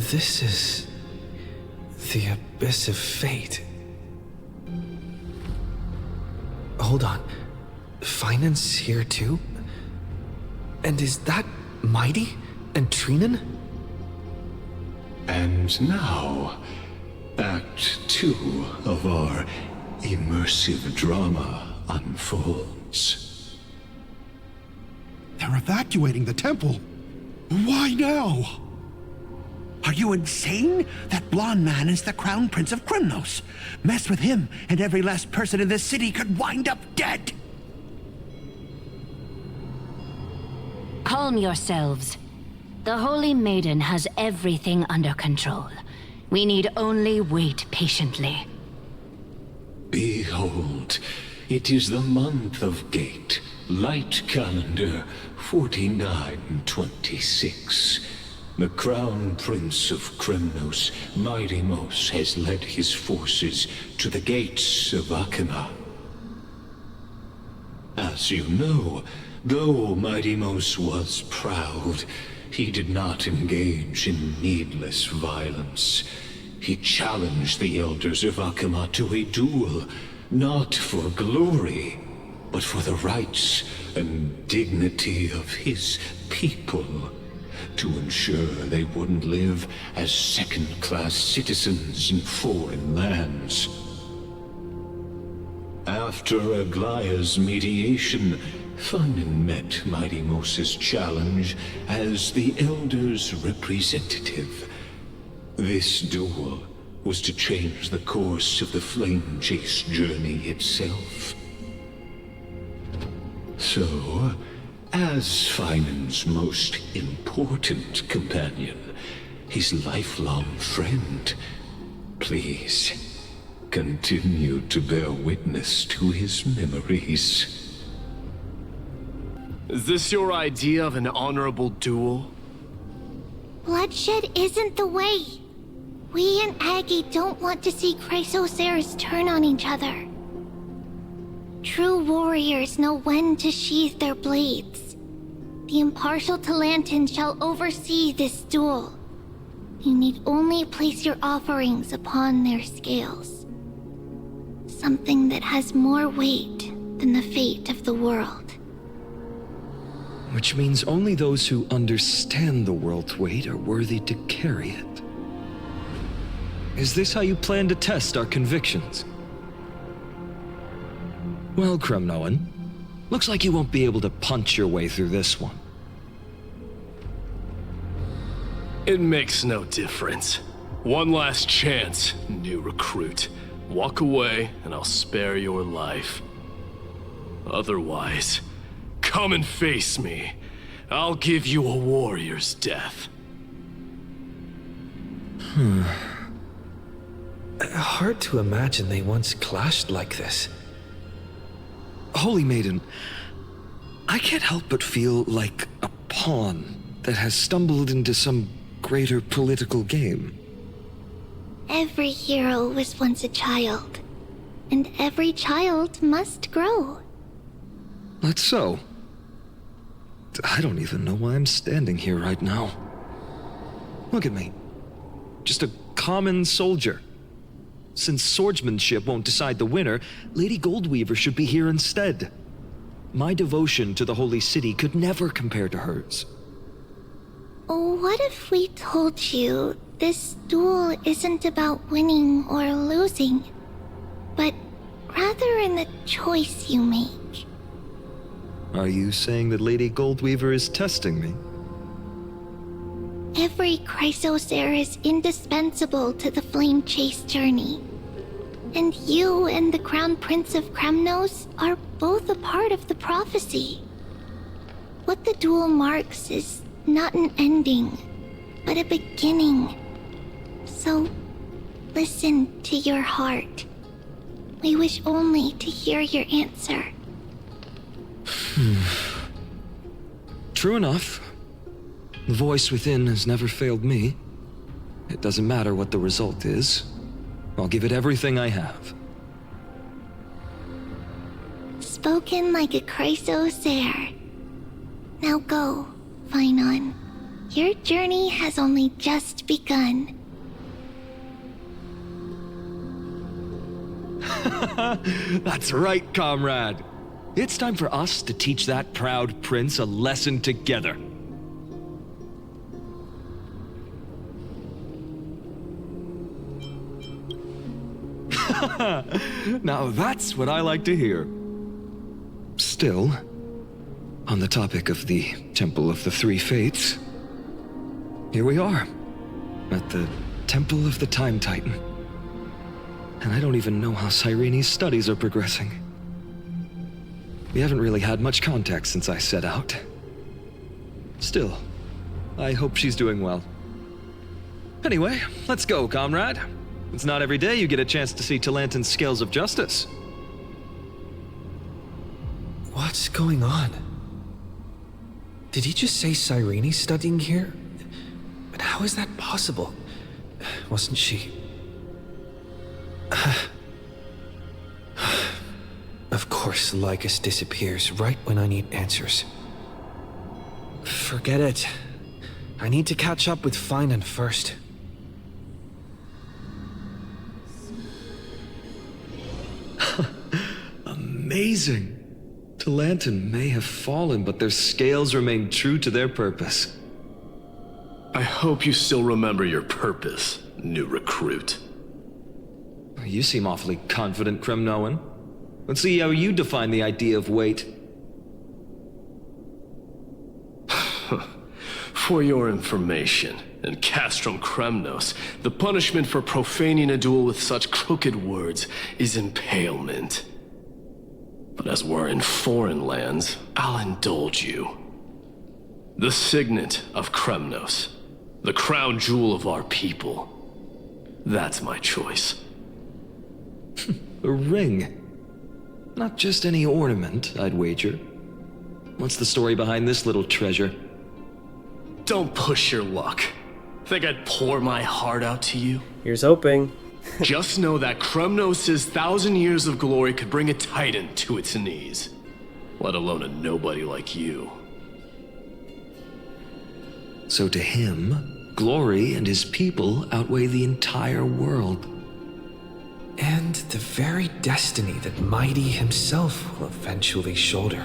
This is the Abyss of Fate. Hold on. Finance here too? And is that Mighty and Trinan? And now, Act 2 of our immersive drama unfolds. They're evacuating the temple. Why now? Are you insane? That blonde man is the Crown Prince of Krymnos. Mess with him, and every last person in this city could wind up dead. Calm yourselves. The Holy Maiden has everything under control. We need only wait patiently. Behold, it is the month of Gate, light calendar 4926. The Crown Prince of Krymnos, Mighty-Mos, has led his forces to the gates of Akima. As you know, though Mighty-Mos was proud, he did not engage in needless violence. He challenged the elders of Akima to a duel, not for glory, but for the rights and dignity of his people, to ensure they wouldn't live as second-class citizens in foreign lands. After Aglaya's mediation, Funin met Mighty-Mos's challenge as the Elder's representative. This duel was to change the course of the Flame Chase journey itself. So, as Finan's most important companion, his lifelong friend, please continue to bear witness to his memories. Is this your idea of an honorable duel? Bloodshed isn't the way. We and Aggie don't want to see Chrysoceres turn on each other. True warriors know when to sheathe their blades. The impartial Talantan shall oversee this duel. You need only place your offerings upon their scales. Something that has more weight than the fate of the world. Which means only those who understand the world's weight are worthy to carry it. Is this how you plan to test our convictions? Well, Krymnoan, looks like you won't be able to punch your way through this one. It makes no difference. One last chance, new recruit. Walk away, and I'll spare your life. Otherwise, come and face me. I'll give you a warrior's death. Hard to imagine they once clashed like this. Holy Maiden, I can't help but feel like a pawn that has stumbled into some greater political game. Every hero was once a child, and every child must grow. That's so. I don't even know why I'm standing here right now. Look at me. Just a common soldier. Since swordsmanship won't decide the winner, Lady Goldweaver should be here instead. My devotion to the Holy City could never compare to hers. What if we told you this duel isn't about winning or losing, but rather in the choice you make? Are you saying that Lady Goldweaver is testing me? Every Chrysocer is indispensable to the Flame Chase journey. And you and the Crown Prince of Krymnos are both a part of the prophecy. What the duel marks is not an ending, but a beginning. So, listen to your heart. We wish only to hear your answer. True enough. The voice within has never failed me. It doesn't matter what the result is. I'll give it everything I have. Spoken like a Chrysocer. Now go, Finon. Your journey has only just begun. That's right, comrade. It's time for us to teach that proud prince a lesson together. Now that's what I like to hear. Still, on the topic of the Temple of the Three Fates, here we are, at the Temple of the Time Titan. And I don't even know how Cyrene's studies are progressing. We haven't really had much contact since I set out. Still, I hope she's doing well. Anyway, let's go, comrade. It's not every day you get a chance to see Talantin's scales of justice. What's going on? Did he just say Cyrene's studying here? But how is that possible? Wasn't she... Of course, Lycus disappears right when I need answers. Forget it. I need to catch up with Finan first. Amazing. Talantin may have fallen, but their scales remain true to their purpose. I hope you still remember your purpose, new recruit. You seem awfully confident, Kremnoan. Let's see how you define the idea of weight. For your information, in Castrum Kremnos, the punishment for profaning a duel with such crooked words is impalement. But as we're in foreign lands, I'll indulge you. The signet of Kremnos, the crown jewel of our people. That's my choice. A ring. Not just any ornament, I'd wager. What's the story behind this little treasure? Don't push your luck. Think I'd pour my heart out to you? Here's hoping. Just know that Kremnos' 1,000 years of glory could bring a titan to its knees. Let alone a nobody like you. So to him, glory and his people outweigh the entire world. And the very destiny that Mighty himself will eventually shoulder.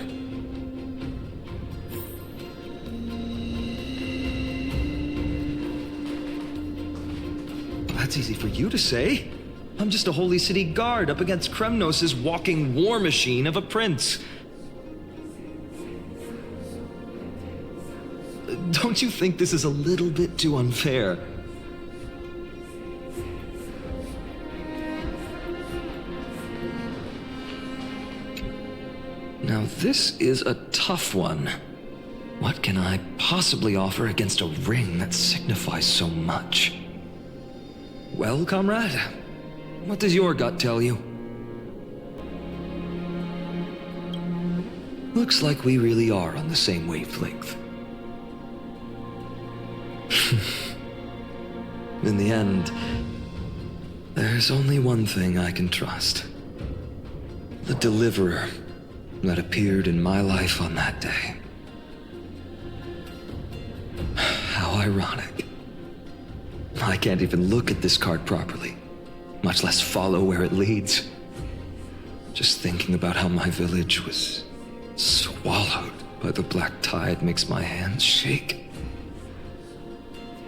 That's easy for you to say. I'm just a holy city guard up against Kremnos' walking war machine of a prince. Don't you think this is a little bit too unfair? Now this is a tough one. What can I possibly offer against a ring that signifies so much? Well, comrade, what does your gut tell you? Looks like we really are on the same wavelength. In the end, there's only one thing I can trust. The deliverer that appeared in my life on that day. How ironic. I can't even look at this card properly, much less follow where it leads. Just thinking about how my village was swallowed by the black tide makes my hands shake.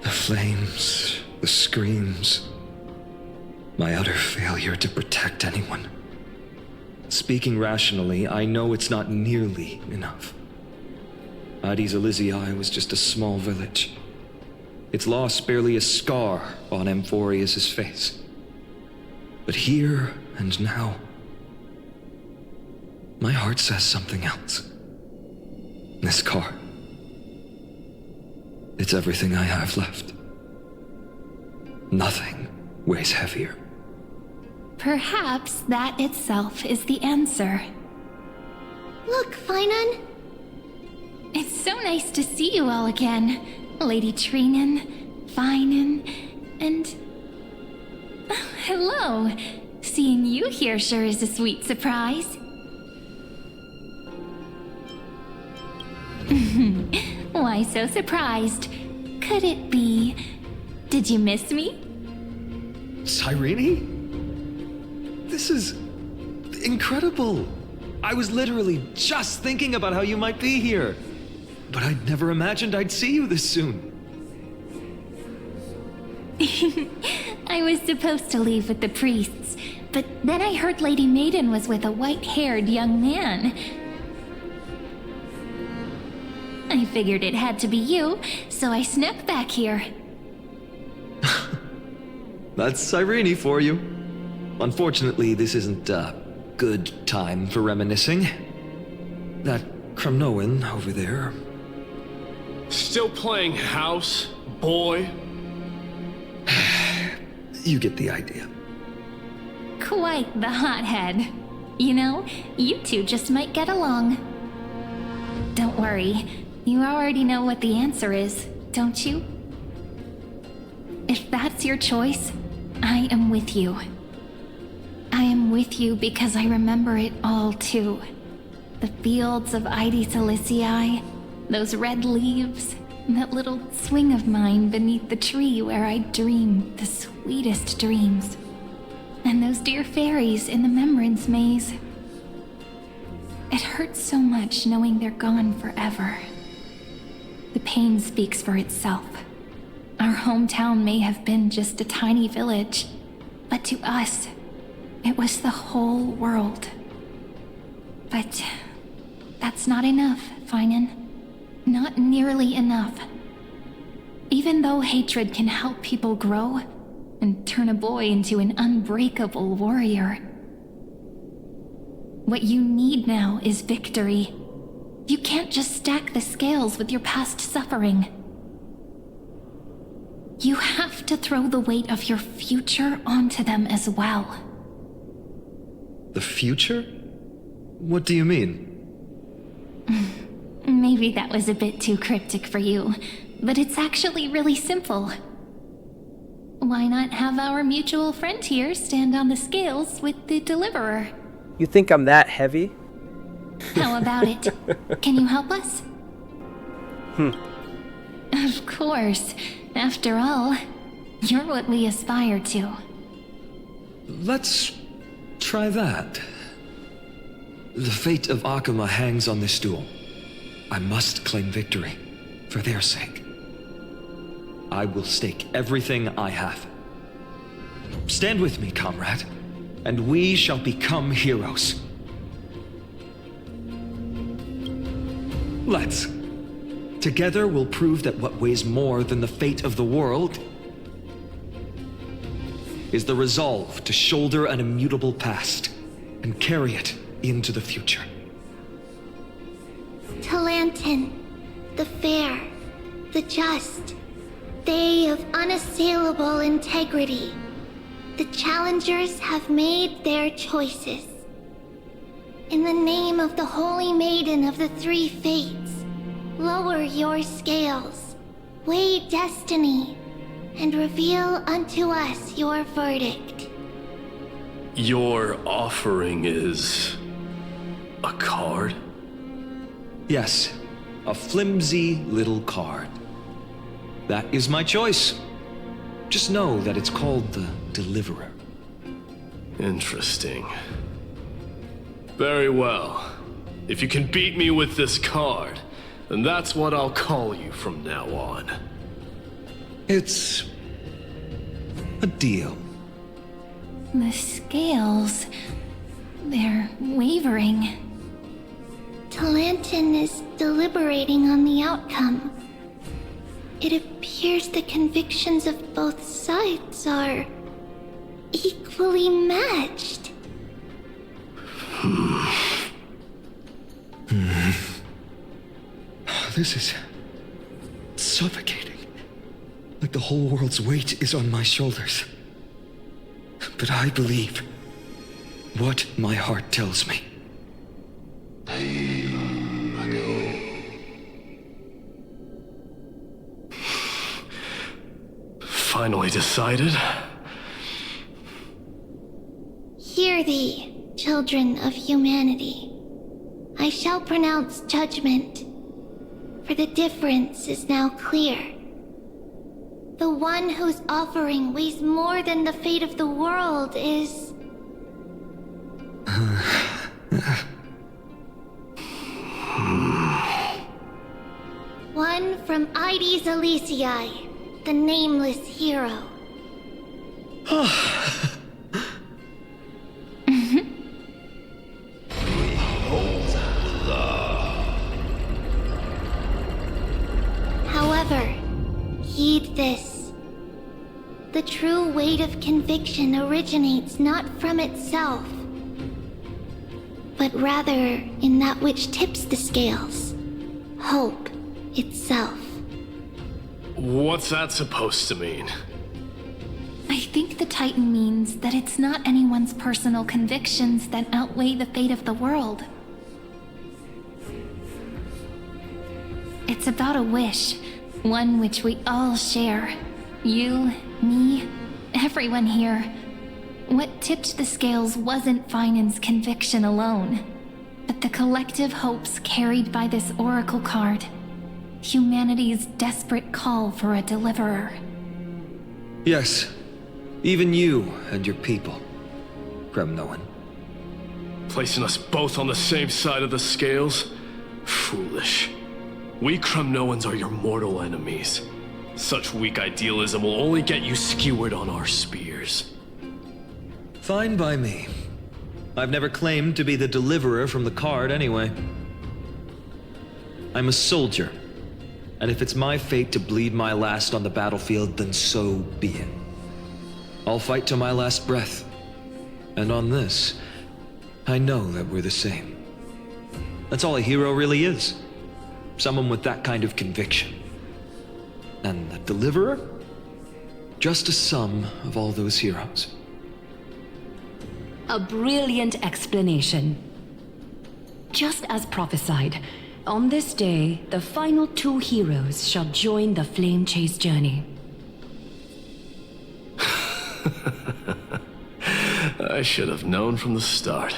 The flames, the screams, my utter failure to protect anyone. Speaking rationally, I know it's not nearly enough. Addis Elysiae was just a small village. Its loss barely a scar on Amphoreus' face. But here and now, my heart says something else. This card, it's everything I have left. Nothing weighs heavier. Perhaps that itself is the answer. Look, Finan. It's so nice to see you all again. Lady Trinan, Finan, and... hello. Seeing you here sure is a sweet surprise. Why so surprised? could it be? Did you miss me? Cyrene? This is incredible. I was literally just thinking about how you might be here. But I'd never imagined I'd see you this soon. I was supposed to leave with the priests, but then I heard Lady Maiden was with a white-haired young man. I figured it had to be you, so I snuck back here. That's Cyrene for you. Unfortunately, this isn't a good time for reminiscing. That Kremnoan over there. Still playing house, boy? You get the idea. Quite the hothead. You know, you two just might get along. Don't worry, you already know what the answer is, don't you? If that's your choice, I am with you. I am with you because I remember it all too. The fields of Ide Silicii, those red leaves, that little swing of mine beneath the tree where I dreamed the sweetest dreams. And those dear fairies in the Memorance Maze. It hurts so much knowing they're gone forever. The pain speaks for itself. Our hometown may have been just a tiny village, but to us, it was the whole world. But that's not enough, Finan. Not nearly enough. Even though hatred can help people grow and turn a boy into an unbreakable warrior, what you need now is victory. You can't just stack the scales with your past suffering. You have to throw the weight of your future onto them as well. The future? What do you mean? Maybe that was a bit too cryptic for you, but it's actually really simple. Why not have our mutual friend here stand on the scales with the deliverer? You think I'm that heavy? How about it? Can you help us? Of course. After all, you're what we aspire to. Let's try that. The fate of Akuma hangs on this duel. I must claim victory, for their sake. I will stake everything I have. Stand with me, comrade, and we shall become heroes. Let's. Together we'll prove that what weighs more than the fate of the world is the resolve to shoulder an immutable past and carry it into the future. Talantin, the fair, the just, they of unassailable integrity. The challengers have made their choices. In the name of the Holy Maiden of the Three Fates, lower your scales, weigh destiny, and reveal unto us your verdict. Your offering is a card? Yes, a flimsy little card. That is my choice. Just know that it's called the Deliverer. Interesting. Very well. If you can beat me with this card, then that's what I'll call you from now on. It's a deal. The scales, they're wavering. Talantin is deliberating on the outcome. It appears the convictions of both sides are equally matched. This is suffocating. Like the whole world's weight is on my shoulders. But I believe what my heart tells me. Finally decided? Hear thee, children of humanity. I shall pronounce judgment, for the difference is now clear. The one whose offering weighs more than the fate of the world is... one from Ides Elysiae, the nameless hero. However, heed this. The true weight of conviction originates not from itself, but rather in that which tips the scales, hope itself. What's that supposed to mean? I think the Titan means that it's not anyone's personal convictions that outweigh the fate of the world. It's about a wish, one which we all share. You, me, everyone here. What tipped the scales wasn't Finan's conviction alone, but the collective hopes carried by this oracle card. Humanity's desperate call for a deliverer. Yes, even you and your people, Kremnoan. Placing us both on the same side of the scales? Foolish. We Kremnoans are your mortal enemies. Such weak idealism will only get you skewered on our spears. Fine by me. I've never claimed to be the deliverer from the card anyway. I'm a soldier, and if it's my fate to bleed my last on the battlefield, then so be it. I'll fight to my last breath. And on this, I know that we're the same. That's all a hero really is. Someone with that kind of conviction. And the deliverer? Just a sum of all those heroes. A brilliant explanation. Just as prophesied, on this day, the final two heroes shall join the Flame Chase journey. I should have known from the start.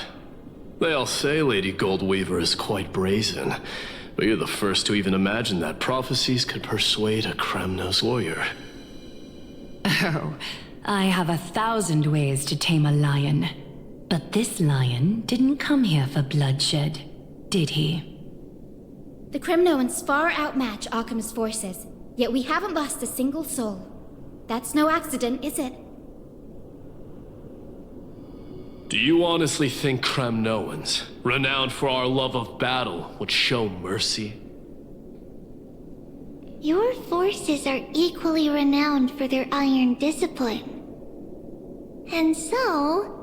They all say Lady Goldweaver is quite brazen, but you're the first to even imagine that prophecies could persuade a Kremnos warrior. Oh, I have 1,000 ways to tame a lion. But this lion didn't come here for bloodshed, did he? The Kremnoans far outmatch Arkham's forces, yet we haven't lost a single soul. That's no accident, is it? Do you honestly think Kremnoans, renowned for our love of battle, would show mercy? Your forces are equally renowned for their iron discipline. And so,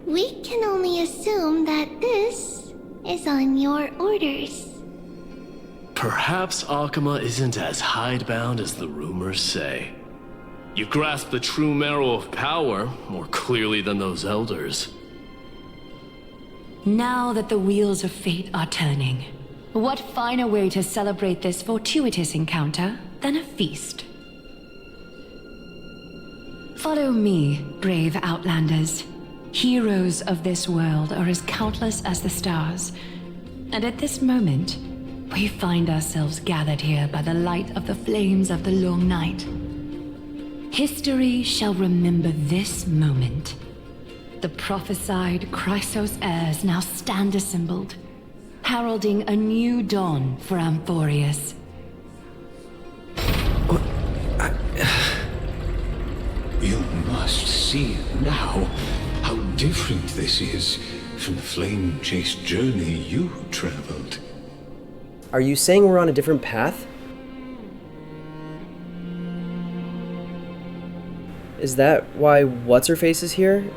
we can only assume that this is on your orders. Perhaps Akama isn't as hidebound as the rumors say. You grasp the true marrow of power more clearly than those elders. Now that the wheels of fate are turning, what finer way to celebrate this fortuitous encounter than a feast? Follow me, brave Outlanders. Heroes of this world are as countless as the stars, and at this moment, we find ourselves gathered here by the light of the flames of the long night. History shall remember this moment. The prophesied Chrysos heirs now stand assembled, heralding a new dawn for Amphoreus. You must see now how different this is from the flame chase journey you traveled. Are you saying we're on a different path? Is that why what's-her-face is here?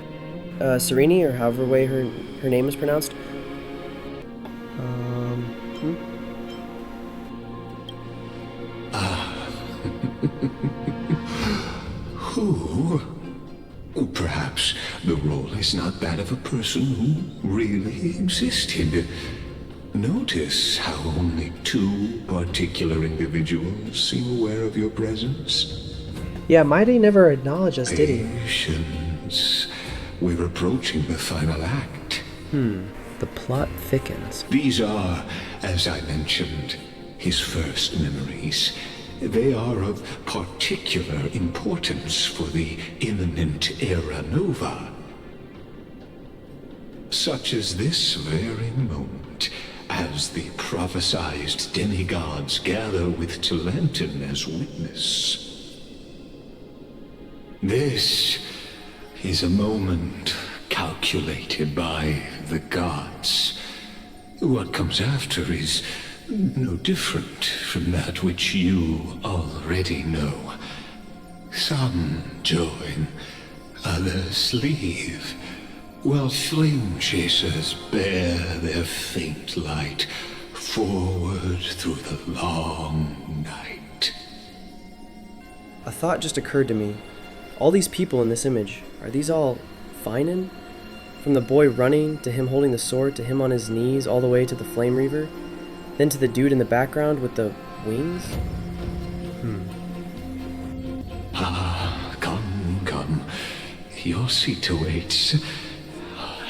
Sereni, or however way her name is pronounced? Who? Perhaps the role is not that of a person who really existed. Notice how only two particular individuals seem aware of your presence. Yeah, Mighty never acknowledged us, did he? Patience. We're approaching the final act. The plot thickens. These are, as I mentioned, his first memories. They are of particular importance for the imminent Era Nova. Such as this very moment, as the prophesized demigods gather with Talenton as witness. This is a moment calculated by the gods. What comes after is no different from that which you already know. Some join, others leave, while flame chasers bear their faint light forward through the long night. A thought just occurred to me. All these people in this image, are these all Finan? From the boy running, to him holding the sword, to him on his knees, all the way to the Flame Reaver, then to the dude in the background with the wings? Come. Your seat awaits.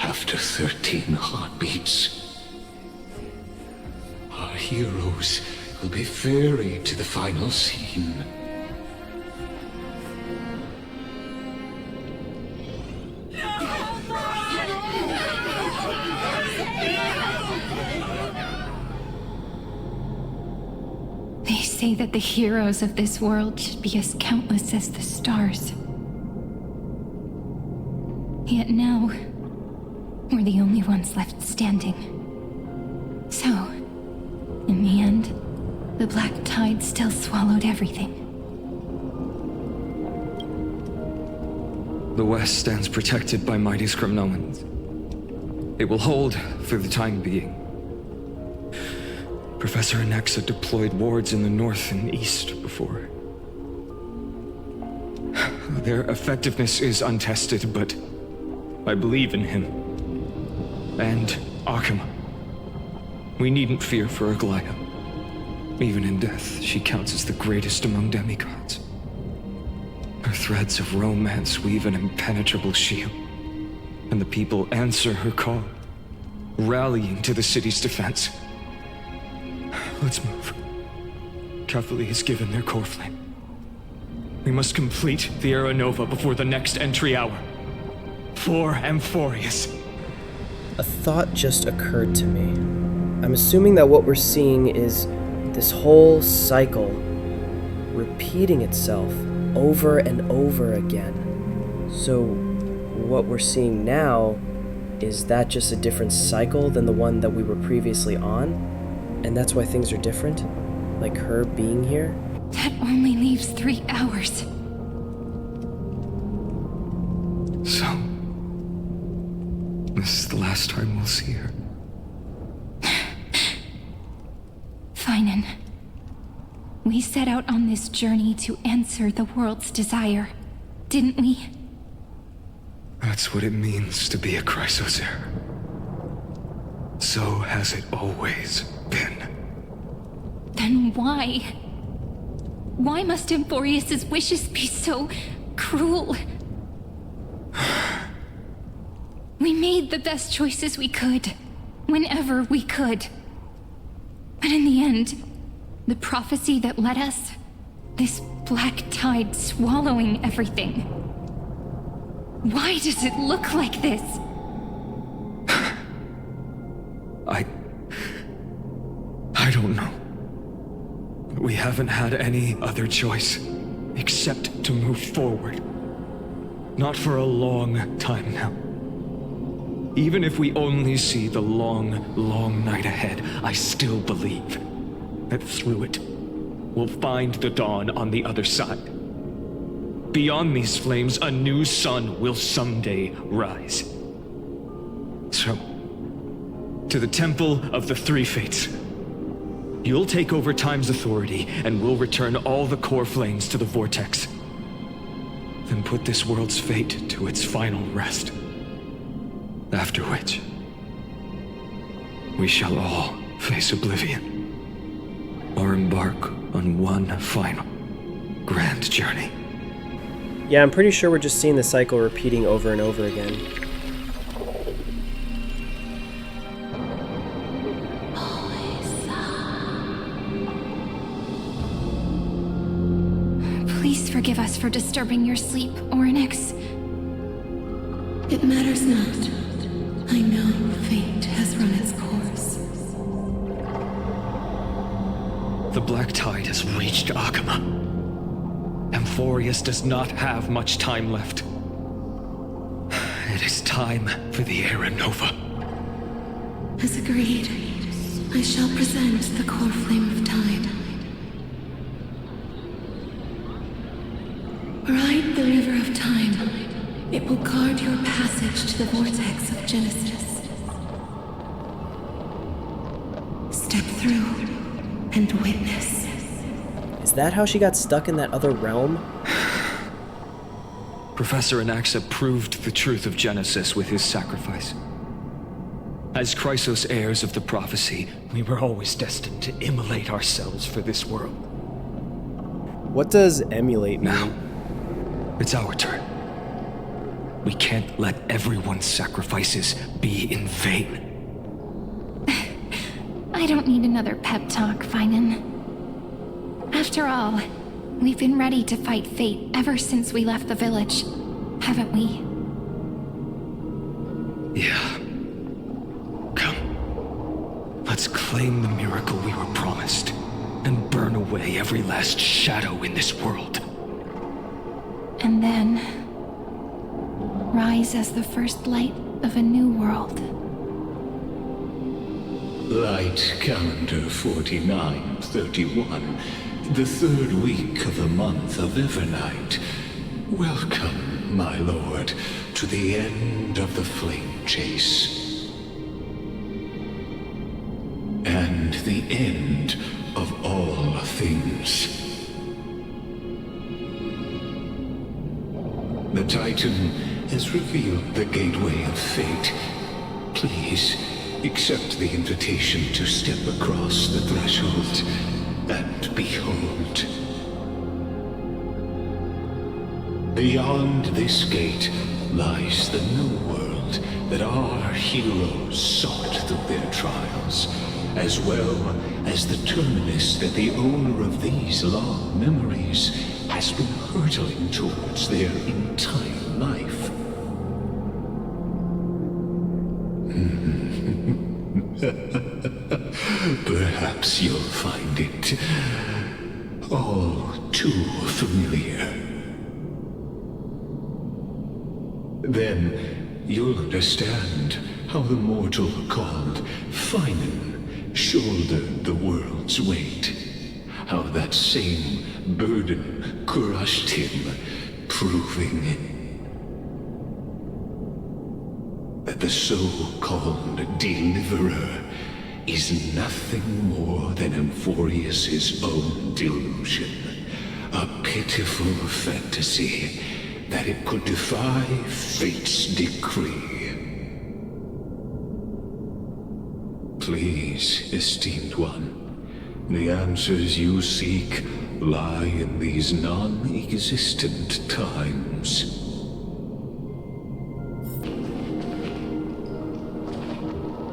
After 13 heartbeats, our heroes will be ferried to the final scene. They say that the heroes of this world should be as countless as the stars. Yet now, we're the only ones left standing. So, in the end, the black tide still swallowed everything. The West stands protected by mighty Skrymnoans. It will hold for the time being. Professor Anexa deployed wards in the north and east before. Their effectiveness is untested, but I believe in him. And Akama. We needn't fear for Aglaya. Even in death, she counts as the greatest among demigods. Her threads of romance weave an impenetrable shield, and the people answer her call, rallying to the city's defense. Let's move. Cathali has given their core flame. We must complete the Era Nova before the next entry hour. For Amphoreus. A thought just occurred to me. I'm assuming that what we're seeing is this whole cycle repeating itself over and over again. So what we're seeing now, is that just a different cycle than the one that we were previously on? And that's why things are different? Like her being here? That only leaves 3 hours. So, this is the last time we'll see her. Finan, we set out on this journey to answer the world's desire, didn't we? That's what it means to be a Chrysosaur. So has it always been. Then why? Why must Amphoreus' wishes be so cruel? We made the best choices we could, whenever we could. But in the end, the prophecy that led us, this black tide swallowing everything. Why does it look like this? I don't know. We haven't had any other choice, except to move forward. Not for a long time now. Even if we only see the long, long night ahead, I still believe that through it, we'll find the dawn on the other side. Beyond these flames, a new sun will someday rise. So, to the Temple of the Three Fates. You'll take over Time's authority, and we'll return all the core flames to the Vortex. Then put this world's fate to its final rest. After which, we shall all face oblivion, or embark on one final grand journey. Yeah, I'm pretty sure we're just seeing the cycle repeating over and over again. Please forgive us for disturbing your sleep, Orynyx. It matters not. I know fate has run its course. The Black Tide has reached Akama. Amphoreus does not have much time left. It is time for the Era Nova. As agreed, I shall present the core flame of time. Ride the river of time. It will guard your passage to the vortex of Genesis. Step through and witness. Is that how she got stuck in that other realm? Professor Anaxa proved the truth of Genesis with his sacrifice. As Chrysos heirs of the prophecy, we were always destined to immolate ourselves for this world. What does emulate mean? Now, it's our turn. We can't let everyone's sacrifices be in vain. I don't need another pep talk, Finan. After all, we've been ready to fight fate ever since we left the village, haven't we? Yeah. Come. Let's claim the miracle we were promised, and burn away every last shadow in this world. And then rise as the first light of a new world. Light calendar 4931, the third week of the month of Evernight. Welcome, my lord, to the end of the flame chase. And the end of all things. The Titan has revealed the gateway of fate. Please, accept the invitation to step across the threshold and behold. Beyond this gate lies the new world that our heroes sought through their trials, as well as the terminus that the owner of these long memories has been hurtling towards their entire life. Perhaps you'll find it all too familiar. Then you'll understand how the mortal called Finan shouldered the world's weight. How that same burden crushed him, proving that the so-called deliverer is nothing more than Amphoreus' own delusion. A pitiful fantasy that it could defy fate's decree. Please, esteemed one, the answers you seek lie in these non-existent times.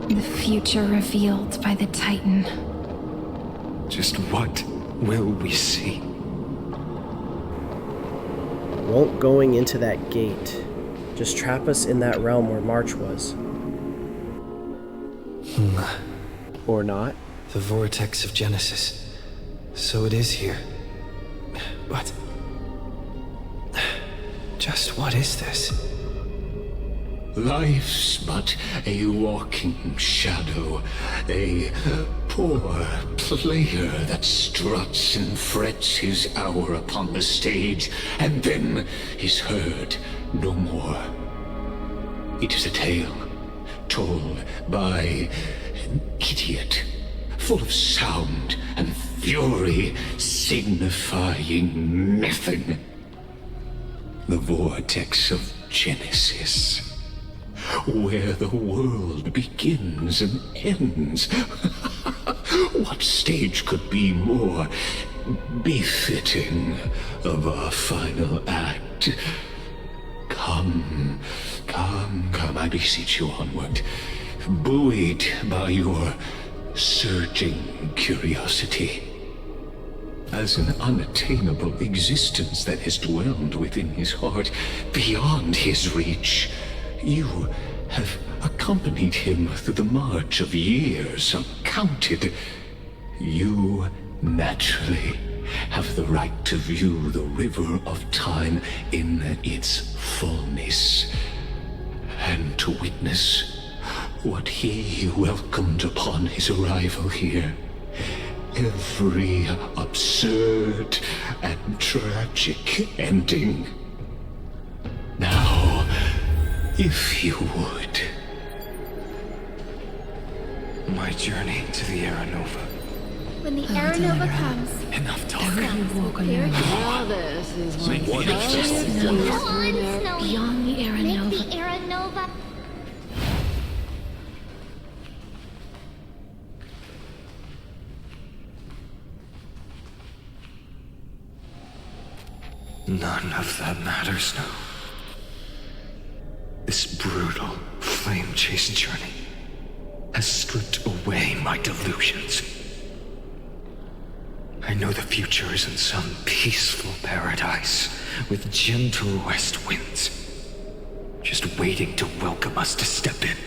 The future revealed by the Titan. Just what will we see? Won't going into that gate just trap us in that realm where March was? Or not? The vortex of Genesis. So it is here. But just what is this? Life's but a walking shadow, a poor player that struts and frets his hour upon the stage, and then is heard no more. It is a tale told by an idiot, full of sound and fury, signifying nothing. The vortex of Genesis. Where the world begins and ends. What stage could be more befitting of our final act? Come, I beseech you onward, buoyed by your surging curiosity. as an unattainable existence that has dwelled within his heart, beyond his reach. You have accompanied him through the march of years uncounted. You naturally have the right to view the river of time in its fullness, and to witness what he welcomed upon his arrival here. Every absurd and tragic ending. Now, if you would. My journey to the Era Nova. When the Era Nova comes, Enough talk. clear it. This is Make one Go on, Snowy. beyond the Era Make Nova. the Era Nova. None of that matters now. This brutal, flame-chased journey has stripped away my delusions. I know the future is in some peaceful paradise with gentle west winds, just waiting to welcome us to step in.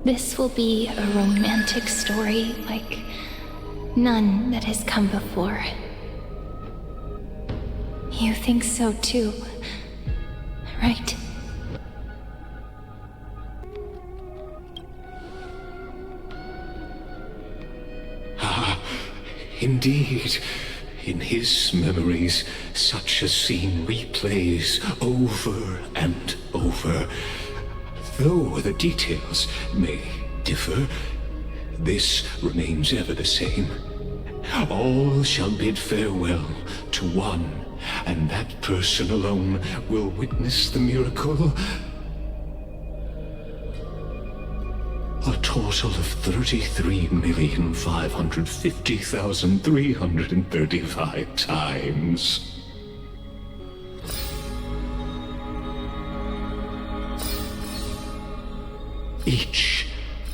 This will be a romantic story like none that has come before. You think so too, right? Indeed, in his memories, such a scene replays over and over. Though the details may differ, this remains ever the same. All shall bid farewell to one, and that person alone will witness the miracle. A total of 33,550,335 times. Each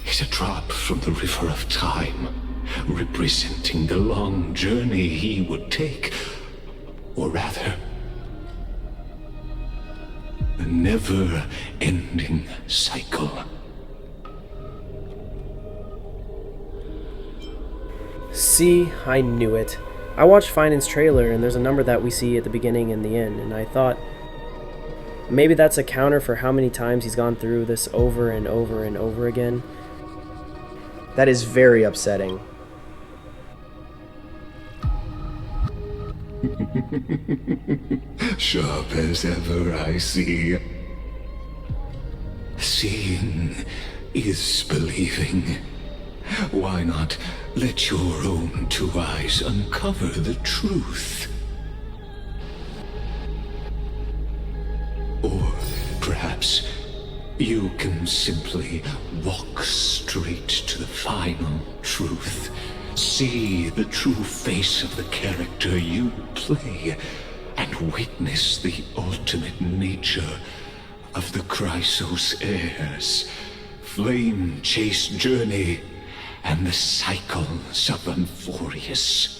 is a drop from the river of time, representing the long journey he would take, or rather, the never-ending cycle. See, I knew it. I watched Finance's trailer, and there's a number that we see at the beginning and the end, and I thought maybe that's a counter for how many times he's gone through this over and over and over again. That is very upsetting. Sharp as ever, I see. Seeing is believing. Why not let your own two eyes uncover the truth? Or perhaps you can simply walk straight to the final truth. See the true face of the character you play, and witness the ultimate nature of the Chrysos heirs, flame-chased journey, and the cycles of Amphoreus.